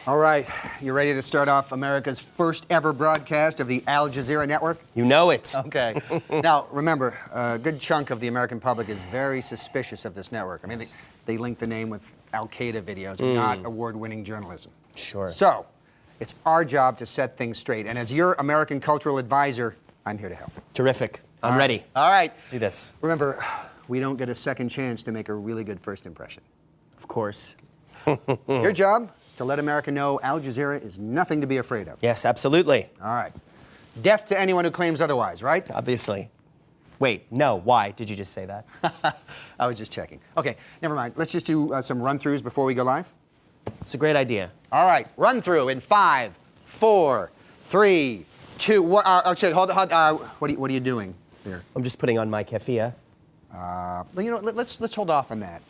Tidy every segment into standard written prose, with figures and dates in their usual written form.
All right, you ready to start off America's first ever broadcast of the Al Jazeera Network? You know it. Okay. Now, remember, a good chunk of the American public is very suspicious of this network. I mean, they link the name with Al-Qaeda videos, not award-winning journalism. Sure. So, it's our job to set things straight. And as your American cultural advisor, I'm here to help. Terrific. I'm ready. All right. Let's do this. Remember, we don't get a second chance to make a really good first impression. Of course. Your job? To let America know Al Jazeera is nothing to be afraid of. Yes, absolutely. All right. Death to anyone who claims otherwise, right? Obviously. Wait, no, why did you just say that? I was just checking. Okay, never mind. Let's just do some run-throughs before we go live. It's a great idea. All right, run-through in 5, 4, 3, 2, 1. Actually, hold. What are you doing here? I'm just putting on my keffiyeh. Well, you know, let's hold off on that.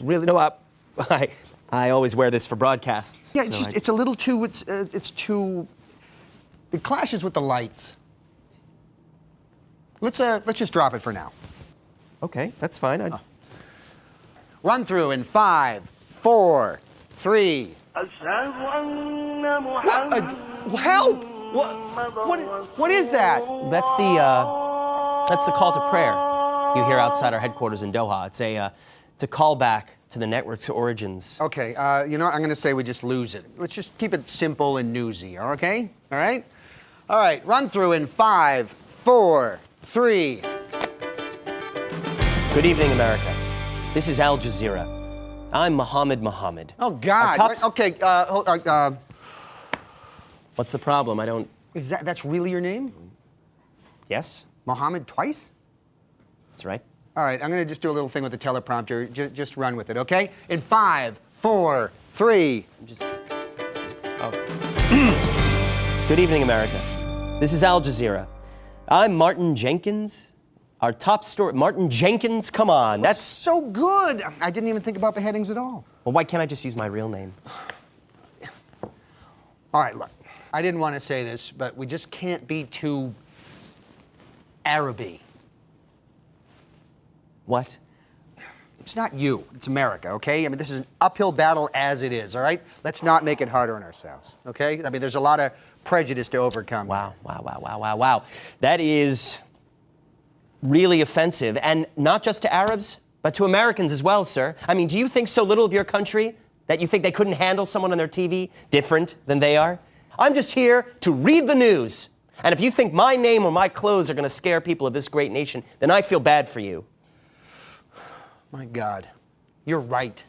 Really? No, I always wear this for broadcasts. Yeah, so it's a little too. It's too. It clashes with the lights. Let's just drop it for now. Okay, that's fine. Run through in 5, 4, 3. Help! What is that? That's the call to prayer you hear outside our headquarters in Doha. It's a callback to the network's origins. Okay, you know what? I'm going to say we just lose it. Let's just keep it simple and newsy, okay? All right? All right, run through in 5, 4, 3. Good evening, America. This is Al Jazeera. I'm Mohammed. Oh, God. Okay, What's the problem? I don't... That's really your name? Yes? Mohammed twice? That's right. All right, I'm going to just do a little thing with the teleprompter. Just run with it, okay? In 5, 4, 3. Good evening, America. This is Al Jazeera. I'm Martin Jenkins. Our top story... Martin Jenkins, come on. That's so good. I didn't even think about the headings at all. Well, why can't I just use my real name? All right, look. I didn't want to say this, but we just can't be too Araby. What? It's not you. It's America, okay? I mean, this is an uphill battle as it is, all right? Let's not make it harder on ourselves, okay? I mean, there's a lot of prejudice to overcome. Wow. That is really offensive, and not just to Arabs, but to Americans as well, sir. I mean, do you think so little of your country that you think they couldn't handle someone on their TV different than they are? I'm just here to read the news. And if you think my name or my clothes are going to scare people of this great nation, then I feel bad for you. My God, you're right.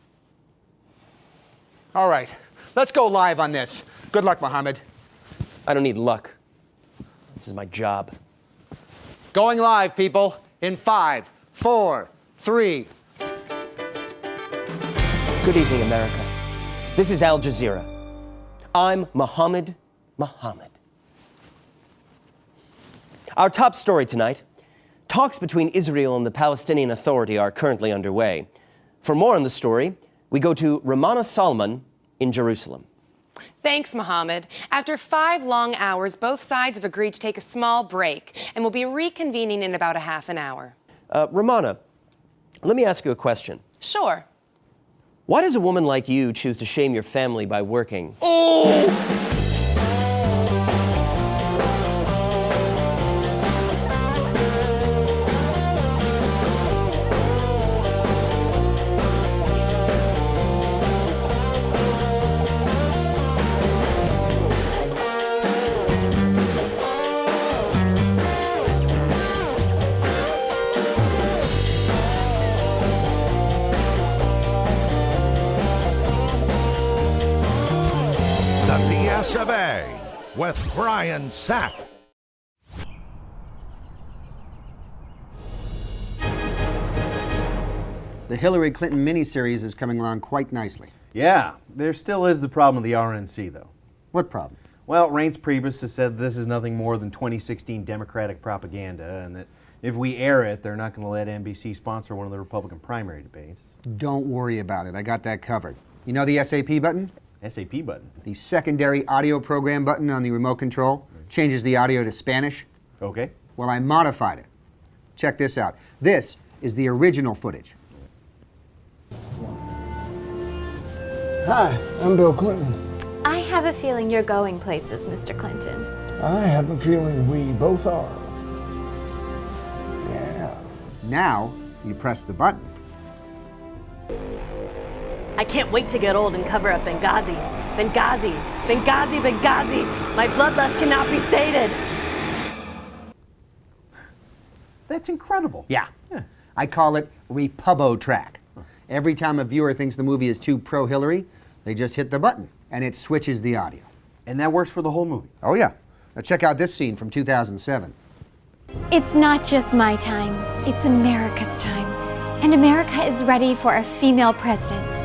All right, let's go live on this. Good luck, Mohammed. I don't need luck. This is my job. Going live, people, in 5, 4, 3. Good evening, America. This is Al Jazeera. I'm Mohammed. Our top story tonight. Talks between Israel and the Palestinian Authority are currently underway. For more on the story, we go to Ramana Salman in Jerusalem. Thanks, Mohammed. After 5 long hours, both sides have agreed to take a small break and will be reconvening in about a half an hour. Ramana, let me ask you a question. Sure. Why does a woman like you choose to shame your family by working? Oh! of A with Brian Sapp. The Hillary Clinton miniseries is coming along quite nicely. Yeah, there still is the problem of the RNC, though. What problem? Well, Reince Priebus has said this is nothing more than 2016 Democratic propaganda, and that if we air it, they're not going to let NBC sponsor one of the Republican primary debates. Don't worry about it. I got that covered. You know the SAP button? SAP button? The secondary audio program button on the remote control changes the audio to Spanish. Okay. Well, I modified it. Check this out. This is the original footage. Hi, I'm Bill Clinton. have a feeling you're going places, Mr. Clinton. I have a feeling we both are. Yeah. Now you press the button. I can't wait to get old and cover up Benghazi. Benghazi, Benghazi, Benghazi. My bloodlust cannot be sated. That's incredible. Yeah. I call it Repubo track. Every time a viewer thinks the movie is too pro-Hillary, they just hit the button and it switches the audio. And that works for the whole movie. Oh yeah. Now check out this scene from 2007. It's not just my time, it's America's time. And America is ready for a female president.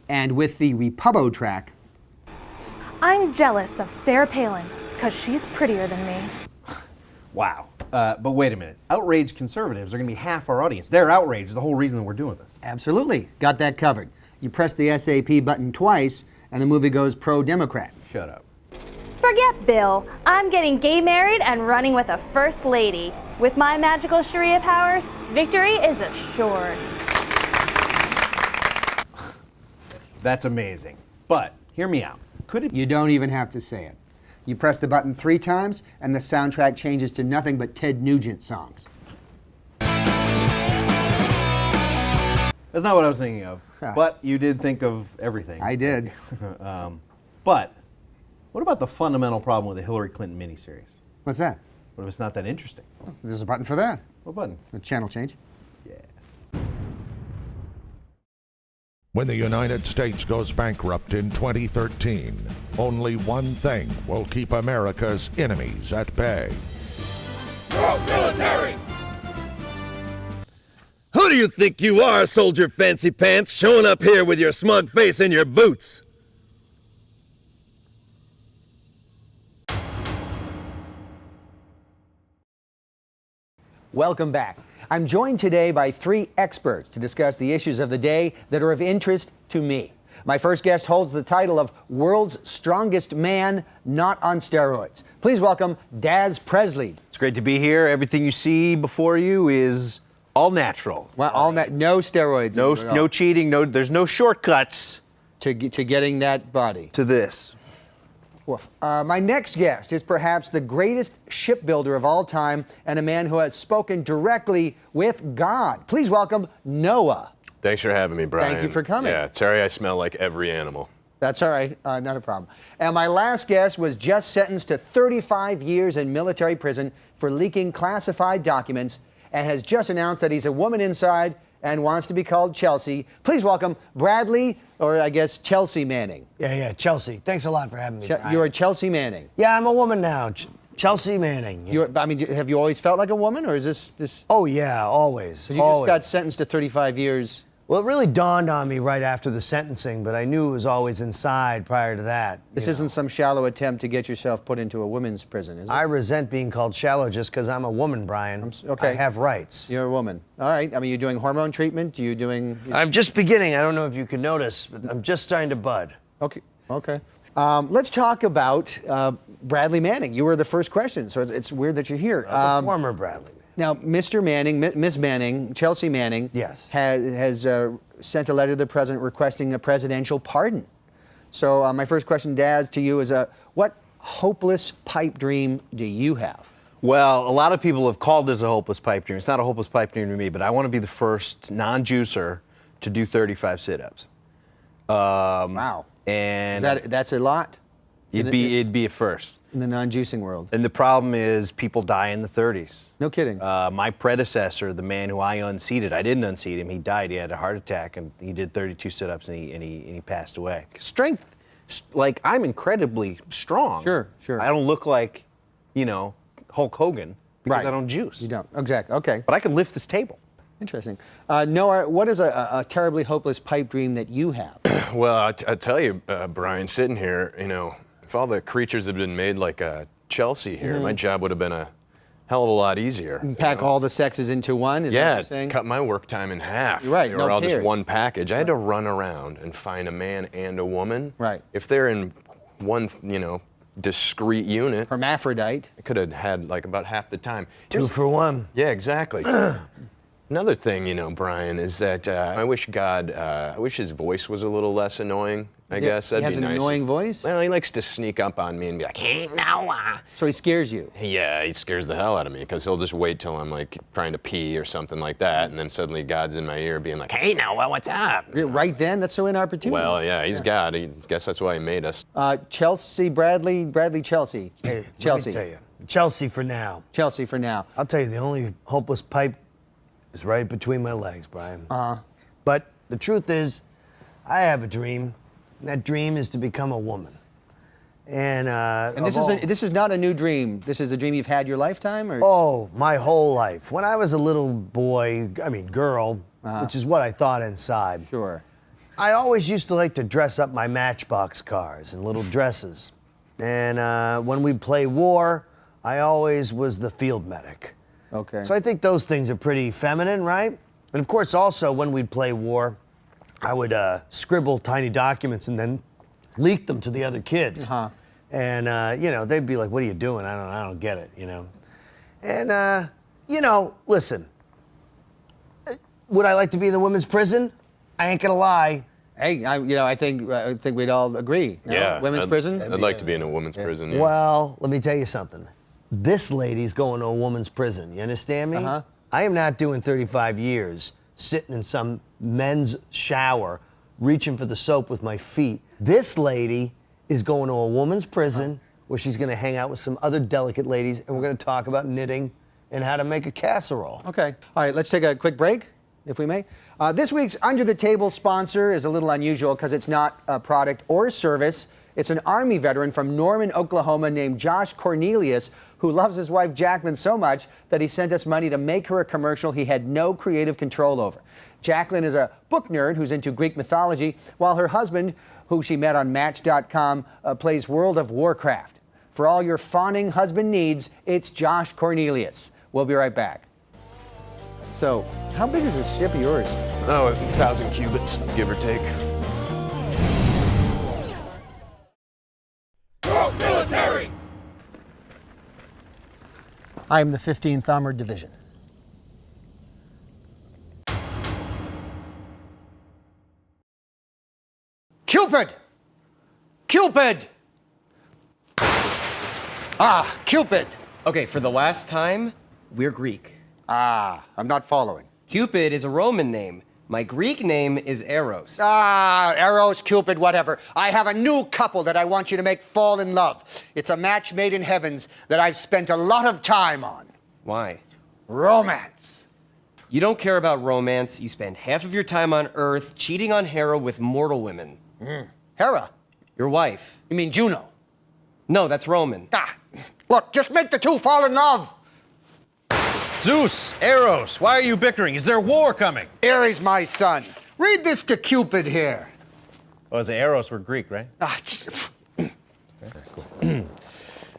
And with the Repubo track, I'm jealous of Sarah Palin because she's prettier than me. Wow. But wait a minute. Outraged conservatives are going to be half our audience. They're outraged, the whole reason that we're doing this. absolutely, got that covered. You press the SAP button twice and the movie goes pro-Democrat. Shut up. Forget Bill. I'm getting gay married and running with a first lady. With my magical Sharia powers, victory is assured. That's amazing. But hear me out. Could it You don't even have to say it. You press the button 3 times and the soundtrack changes to nothing but Ted Nugent songs. That's not what I was thinking of. But you did think of everything. I did. But what about the fundamental problem with the Hillary Clinton miniseries? What's that? What if it's not that interesting? There's a button for that. What button? A channel change. Yeah. When the United States goes bankrupt in 2013, only one thing will keep America's enemies at bay. Who do you think you are, Soldier Fancy Pants, showing up here with your smug face and your boots? Welcome back. I'm joined today by 3 experts to discuss the issues of the day that are of interest to me. My first guest holds the title of World's Strongest Man, Not on Steroids. Please welcome Daz Presley. It's great to be here. Everything you see before you is all natural. Well, all that, no steroids. No cheating. There's no shortcuts to getting that body. to this. Woof. My next guest is perhaps the greatest shipbuilder of all time and a man who has spoken directly with God. Please welcome Noah. Thanks for having me, Brian. Thank you for coming. Yeah, sorry I smell like every animal. That's all right, not a problem. And my last guest was just sentenced to 35 years in military prison for leaking classified documents and has just announced that he's a woman inside and wants to be called Chelsea. Please welcome Bradley, or I guess Chelsea Manning. Yeah, Chelsea. Thanks a lot for having me. Brian. You're a Chelsea Yeah, I'm a woman now. Chelsea Manning. Yeah. I mean, have you always felt like a woman, or is this? Oh, yeah, always. 'Cause you just got sentenced to 35 years. Well, it really dawned on me right after the sentencing, but I knew it was always inside prior to that. This isn't some shallow attempt to get yourself put into a women's prison, is it? I resent being called shallow just because I'm a woman, Brian. Okay. I have rights. You're a woman. All right. I mean, you're doing hormone treatment? You're doing... I'm just beginning. I don't know if you can notice, but I'm just starting to bud. Okay. Let's talk about Bradley Manning. You were the first question, so it's weird that you're here. Former Bradley. Now, Mr. Manning, Ms. Manning, Chelsea Manning, Yes. has sent a letter to the president requesting a presidential pardon. So my first question, Daz, to you is, what hopeless pipe dream do you have? Well, a lot of people have called this a hopeless pipe dream. It's not a hopeless pipe dream to me, but I want to be the first non-juicer to do 35 sit-ups. Wow. And That's a lot? it'd be a first. In the non-juicing world. And the problem is people die in the 30s. No kidding. My predecessor, the man who I unseated, I didn't unseat him. He died. He had a heart attack, and he did 32 sit-ups, and he passed away. Strength, like I'm incredibly strong. Sure. I don't look like, Hulk Hogan because Right. I don't juice. You don't. Exactly. Okay. But I can lift this table. Interesting. Noah, what is a terribly hopeless pipe dream that you have? Well, I tell you, Brian, sitting here, if all the creatures had been made like Chelsea here, my job would have been a hell of a lot easier. Pack all the sexes into one? Is that what you're saying? Cut my work time in half. You're right, They no were all just pairs. one package. I had to run around and find a man and a woman. Right. If they're in one, discrete unit, Hermaphrodite. I could have had like about half the time. 2 for 1. Yeah, exactly. Another thing, Brian, is that I wish his voice was a little less annoying. I guess that'd he has be an nice. annoying voice? Well, he likes to sneak up on me and be like, "Hey, Noah." So he scares you? Yeah, he scares the hell out of me because he'll just wait till I'm like trying to pee or something like that, and then suddenly God's in my ear being like, "Hey, Noah, what's up?" Right then? That's so inopportune. Well, yeah, he's God. I guess that's why he made us. Chelsea, Bradley, Chelsea. Hey, Chelsea. let me tell you. Chelsea for now. Chelsea for now. I'll tell you, the only hopeless pipe is right between my legs, Brian. But the truth is, I have a dream. And that dream is to become a woman. And this is not a new dream. This is a dream you've had your lifetime, or? Oh, my whole life. When I was a little boy, girl, which is what I thought inside. Sure. I always used to like to dress up my Matchbox cars in little dresses. And when we'd play war, I always was the field medic. Okay. So I think those things are pretty feminine, right? And of course, also when we'd play war, I would scribble tiny documents and then leak them to the other kids. And they'd be like, "What are you doing? I don't get it." And listen. Would I like to be in the women's prison? I ain't gonna lie. Hey, I think we'd all agree. No? Yeah, Women's prison? I'd like to be in a women's prison. Yeah. Well, let me tell you something. This lady's going to a woman's prison. You understand me? I am not doing 35 years sitting in some men's shower reaching for the soap with my feet. This lady is going to a woman's prison where she's going to hang out with some other delicate ladies, and we're going to talk about knitting and how to make a casserole. Okay. All right, let's take a quick break, if we may. This week's Under the Table sponsor is a little unusual because it's not a product or a service. It's an Army veteran from Norman, Oklahoma named Josh Cornelius, who loves his wife Jacqueline so much that he sent us money to make her a commercial he had no creative control over. Jacqueline is a book nerd who's into Greek mythology, while her husband, who she met on Match.com, plays World of Warcraft. For all your fawning husband needs, it's Josh Cornelius. We'll be right back. So, how big is this ship of yours? Oh, 1,000 cubits, give or take. Go military! I am the 15th Armored Division. Cupid! Cupid! Ah, Cupid! Okay, for the last time, we're Greek. Ah, I'm not following. Cupid is a Roman name. My Greek name is Eros. Ah, Eros, Cupid, whatever. I have a new couple that I want you to make fall in love. It's a match made in heavens that I've spent a lot of time on. Why? Romance. You don't care about romance. You spend half of your time on Earth cheating on Hera with mortal women. Hera? Your wife. You mean Juno? No, that's Roman. Ah, look, just make the two fall in love. Zeus, Eros, why are you bickering? Is there war coming? Ares, my son. Read this to Cupid here. Oh, the Eros were Greek, right? Ah,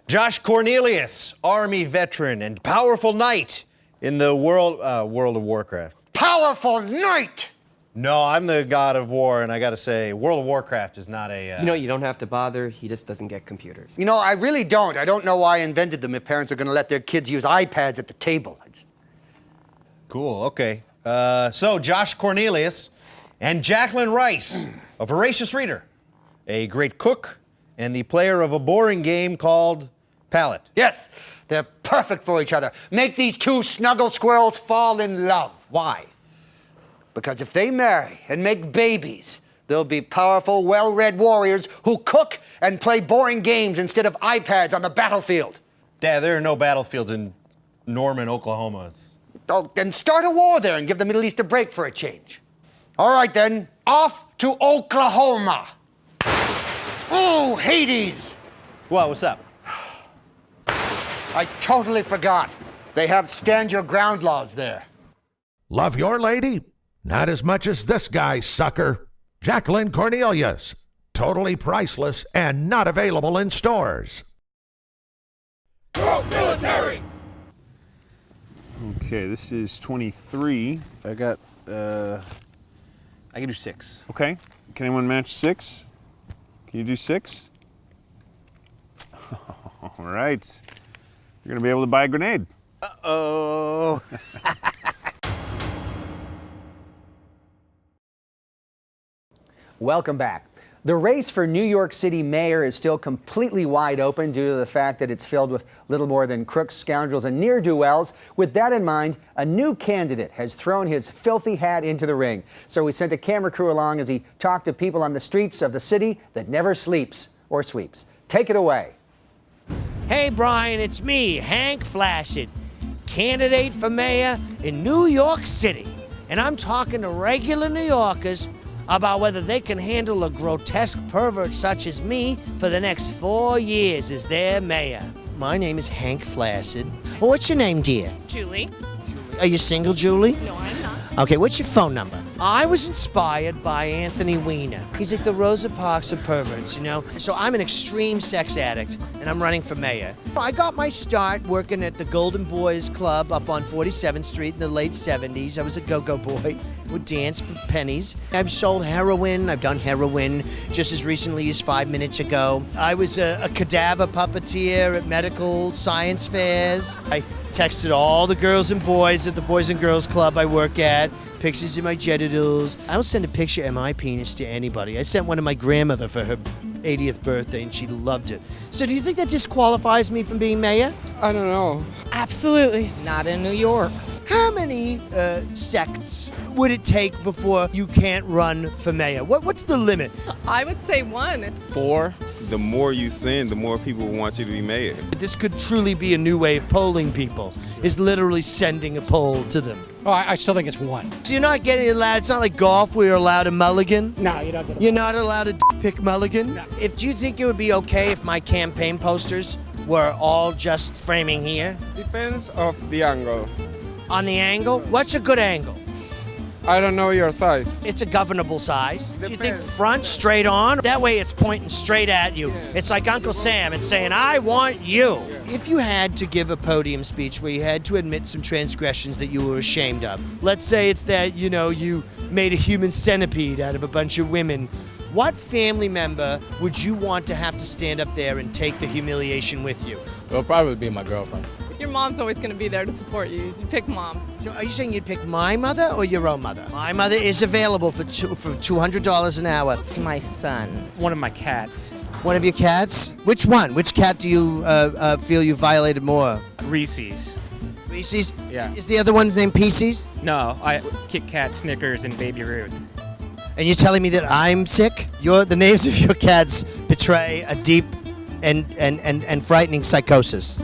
Josh Cornelius, Army veteran and powerful knight in the World of Warcraft. Powerful knight! No, I'm the god of war, and I gotta say, World of Warcraft is not a... You don't have to bother. He just doesn't get computers. I really don't. I don't know why I invented them if parents are going to let their kids use iPads at the table. Cool, okay. So, Josh Cornelius and Jacqueline Rice, a voracious reader, a great cook, and the player of a boring game called Palette. Yes, they're perfect for each other. Make these two snuggle squirrels fall in love. Why? Because if they marry and make babies, they'll be powerful, well-read warriors who cook and play boring games instead of iPads on the battlefield. Dad, there are no battlefields in Norman, Oklahoma. Oh, then start a war there and give the Middle East a break for a change. All right, then. Off to Oklahoma. Oh, Hades. What's up? I totally forgot. They have stand your ground laws there. Love your lady? Not as much as this guy, sucker. Jacqueline Cornelius. Totally priceless and not available in stores. Go military! Okay, this is 23. I can do 6. Okay. Can anyone match 6? Can you do 6? All right. You're going to be able to buy a grenade. Uh-oh. Welcome back. The race for New York City mayor is still completely wide open due to the fact that it's filled with little more than crooks, scoundrels, and ne'er-do-wells. With that in mind, a new candidate has thrown his filthy hat into the ring. So we sent a camera crew along as he talked to people on the streets of the city that never sleeps or sweeps. Take it away. Hey, Brian, it's me, Hank Flaccid, candidate for mayor in New York City. And I'm talking to regular New Yorkers about whether they can handle a grotesque pervert such as me for the next 4 years as their mayor. My name is Hank Flaccid. Well, what's your name, dear? Julie. Are you single, Julie? No, I'm not. Okay, what's your phone number? I was inspired by Anthony Weiner. He's like the Rosa Parks of perverts, you know? So I'm an extreme sex addict, and I'm running for mayor. I got my start working at the Golden Boys Club up on 47th Street in the late 70s. I was a go-go boy. Would dance for pennies. I've sold heroin. I've done heroin just as recently as 5 minutes ago. I was a cadaver puppeteer at medical science fairs. I texted all the girls and boys at the Boys and Girls Club I work at, pictures of my genitals. I don't send a picture of my penis to anybody. I sent one to my grandmother for her 80th birthday, and she loved it. So do you think that disqualifies me from being mayor? I don't know. Absolutely. Not in New York. How many sects would it take before you can't run for mayor? What's the limit? I would say 1. 4. The more you send, the more people want you to be mayor. This could truly be a new way of polling people, is literally sending a poll to them. Oh, I still think it's 1. So you're not getting allowed, it's not like golf where you're allowed a mulligan? No, you don't get You're not allowed a pick mulligan? No. Do you think it would be okay if my campaign posters were all just framing here? Depends of the angle. On the angle? What's a good angle? I don't know your size. It's a governable size. Do you think front, straight on? That way it's pointing straight at you. It's like Uncle Sam. It's saying, I want you. If you had to give a podium speech where you had to admit some transgressions that you were ashamed of, let's say it's that, you made a human centipede out of a bunch of women, what family member would you want to have to stand up there and take the humiliation with you? It'll probably be my girlfriend. Your mom's always going to be there to support you. You pick mom. So are you saying you'd pick my mother or your own mother? My mother is available for $200 an hour. My son. One of my cats. One of your cats? Which one? Which cat do you feel you violated more? Reese's. Reese's? Yeah. Is the other one's name Pieces? No, I Kit Kat, Snickers, and Baby Ruth. And you're telling me that I'm sick? The names of your cats betray a deep and frightening psychosis.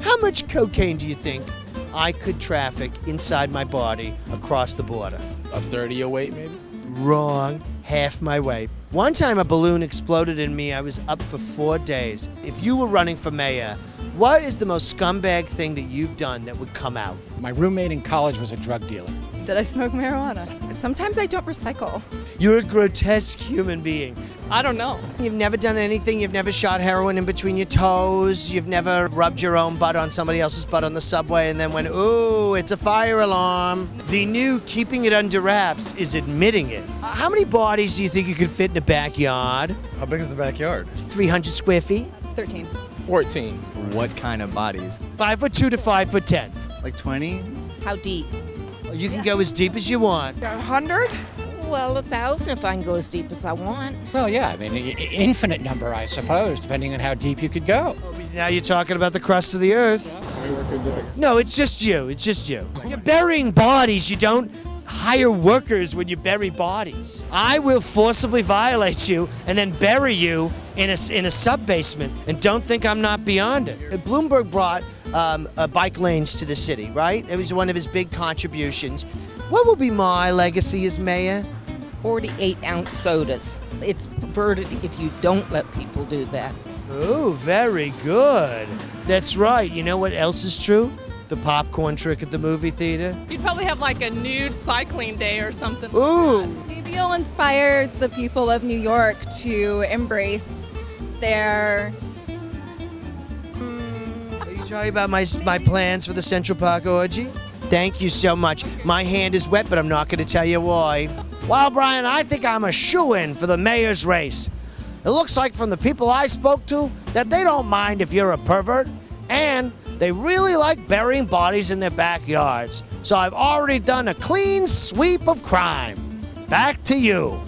How much cocaine do you think I could traffic inside my body across the border? A 30 a weight, maybe? Wrong. Half my weight. One time a balloon exploded in me. I was up for 4 days. If you were running for mayor, what is the most scumbag thing that you've done that would come out? My roommate in college was a drug dealer. Did I smoke marijuana? Sometimes I don't recycle. You're a grotesque human being. I don't know. You've never done anything. You've never shot heroin in between your toes. You've never rubbed your own butt on somebody else's butt on the subway and then went, ooh, it's a fire alarm. The new keeping it under wraps is admitting it. How many bodies do you think you could fit in a backyard? How big is the backyard? 300 square feet? 13. 14. What kind of bodies? 5'2" to 5'10". Like 20? How deep? You can go as deep as you want. 100? Well, 1,000 if I can go as deep as I want. Well, yeah, I mean, infinite number, I suppose, depending on how deep you could go. Now you're talking about the crust of the earth. No, it's just you. It's just you. You're burying bodies. You don't hire workers when you bury bodies. I will forcibly violate you and then bury you in a sub-basement, and don't think I'm not beyond it. Bloomberg brought bike lanes to the city, right? It was one of his big contributions. What will be my legacy as mayor? 48-ounce sodas. It's perverted if you don't let people do that. Oh, very good. That's right. You know what else is true? The popcorn trick at the movie theater. You'd probably have like a nude cycling day or something. Ooh. Maybe you'll inspire the people of New York to embrace their... Are you talking about my plans for the Central Park orgy? Thank you so much. My hand is wet, but I'm not going to tell you why. Well, Brian, I think I'm a shoo-in for the mayor's race. It looks like from the people I spoke to that they don't mind if you're a pervert, and they really like burying bodies in their backyards. So I've already done a clean sweep of crime. Back to you.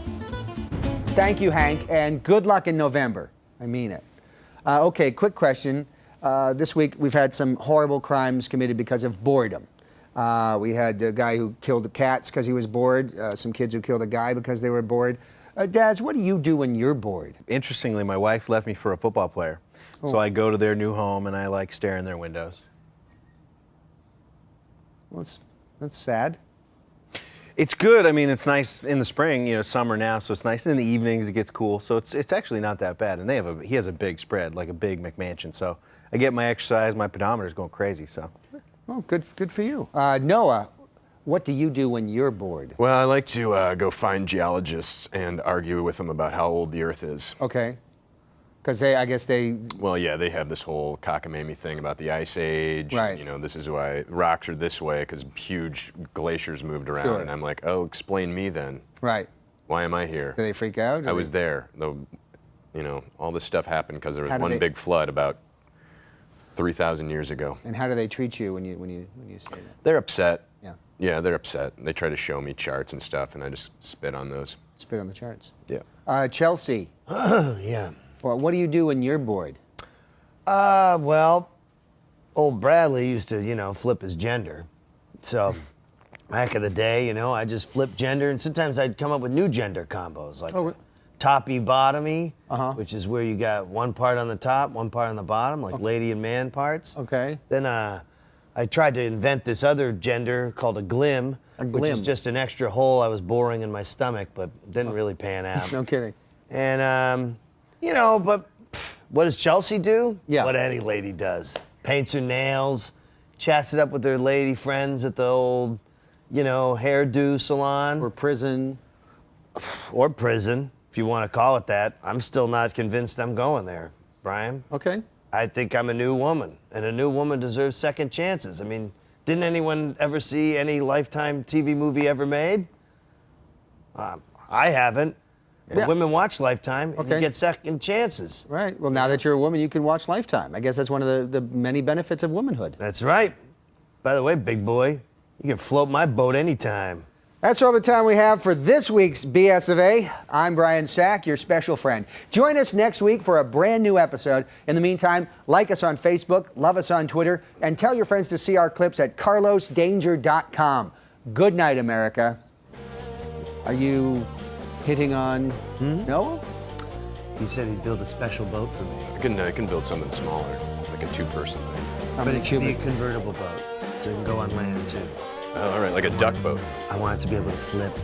Thank you, Hank, and good luck in November. I mean it. Okay, quick question. This week we've had some horrible crimes committed because of boredom. We had a guy who killed the cats because he was bored, some kids who killed a guy because they were bored. Daz, what do you do when you're bored? Interestingly, my wife left me for a football player. So I go to their new home and I like stare in their windows. Well, that's sad. It's good. I mean, it's nice in the spring, you know, summer now, so it's nice. In the evenings, it gets cool. So it's actually not that bad. And he has a big spread, like a big McMansion. So I get my exercise, my pedometer's going crazy. So. Oh, good for you. Noah, what do you do when you're bored? Well, I like to go find geologists and argue with them about how old the Earth is. Okay. Because I guess they... Well, yeah, they have this whole cockamamie thing about the Ice Age. Right. You know, this is why rocks are this way, because huge glaciers moved around. Sure. And I'm like, oh, explain me then. Right. Why am I here? Do they freak out? I was there. You know, all this stuff happened because there was one big flood about 3,000 years ago. And how do they treat you when you say that? They're upset. Yeah. Yeah, they're upset. They try to show me charts and stuff, and I just spit on those. Spit on the charts. Yeah. Chelsea. Yeah. Well, what do you do when you're bored? Well, old Bradley used to, you know, flip his gender. So back in the day, you know, I just flipped gender, and sometimes I'd come up with new gender combos, like toppy bottomy, which is where you got one part on the top, one part on the bottom, like lady and man parts. Okay. Then I tried to invent this other gender called a glim, which is just an extra hole I was boring in my stomach, but didn't really pan out. No kidding. And, you know, but what does Chelsea do? Yeah. What any lady does. Paints her nails, chats it up with her lady friends at the old, you know, hairdo salon. Or prison. Or prison, if you want to call it that. I'm still not convinced I'm going there, Brian. Okay. I think I'm a new woman, and a new woman deserves second chances. I mean, didn't anyone ever see any Lifetime TV movie ever made? I haven't. And women watch Lifetime, and you get second chances. Right. Well, now that you're a woman, you can watch Lifetime. I guess that's one of the many benefits of womanhood. That's right. By the way, big boy, you can float my boat anytime. That's all the time we have for this week's BS of A. I'm Brian Sack, your special friend. Join us next week for a brand new episode. In the meantime, like us on Facebook, love us on Twitter, and tell your friends to see our clips at carlosdanger.com. Good night, America. Are you hitting on Noah? He said he'd build a special boat for me. I can build something smaller, like a two-person thing. But it should be a convertible boat, so it can go on land too. Oh, all right, like a duck boat. I want it to be able to flip.